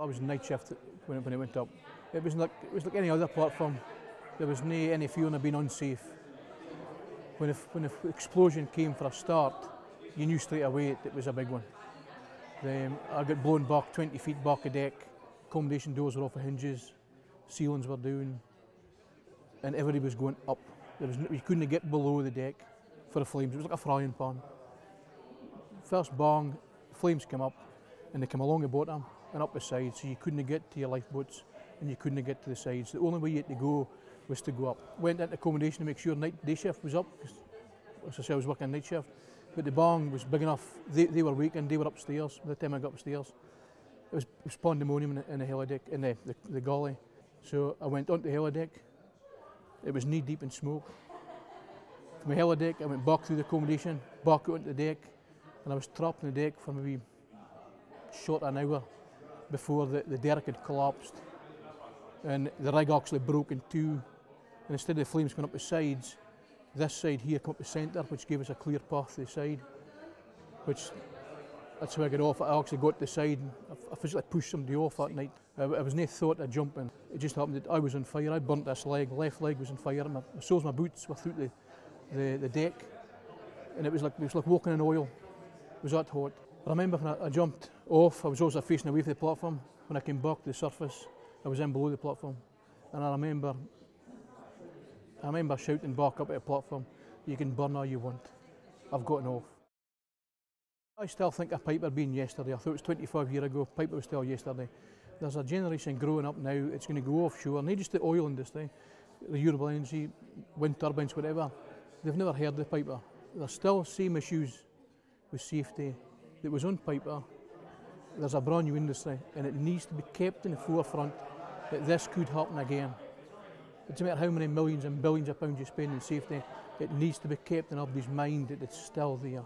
I was night shift when it went up. It was like any other platform. There was no any feeling of being unsafe. When the explosion came for a start, you knew straight away it was a big one. I got blown back 20 feet back of deck. Accommodation doors were off the hinges, ceilings were down, and everybody was going up. You couldn't get below the deck for the flames. It was like a frying pan. First bang, flames came up, and they came along the bottom and up the side, so you couldn't get to your lifeboats and you couldn't get to the sides. The only way you had to go was to go up. Went into accommodation to make sure day shift was up, because as I said, I was working night shift. But the bang was big enough. They were waking, they were upstairs. By the time I got upstairs, it was pandemonium in the helideck, in the galley. So I went onto the helideck. It was knee deep in smoke. From the helideck, I went back through the accommodation, back out onto the deck, and I was trapped on the deck for maybe short an hour before the derrick had collapsed. And the rig actually broke in two. And instead of the flames coming up the sides, this side here came up the centre, which gave us a clear path to the side. That's how I got off. I actually got to the side and I physically pushed somebody off that night. I was no thought of jumping. It just happened that I was on fire. I burnt this leg, left leg was on fire. The soles of my boots were through the deck. And it was like walking in oil. It was that hot. I remember when I jumped off, I was also facing away from the platform. When I came back to the surface, I was in below the platform. And I remember shouting back up at the platform, "You can burn all you want. I've gotten off." I still think of Piper being yesterday. I thought it was 25 years ago, Piper was still yesterday. There's a generation growing up now, it's going to go offshore, not just the oil industry, the renewable energy, wind turbines, whatever. They've never heard of Piper. There's still the same issues with safety that was on Piper. There's a brand new industry and it needs to be kept in the forefront that this could happen again. It doesn't matter how many millions and billions of pounds you spend in safety, it needs to be kept in everybody's mind that it's still there.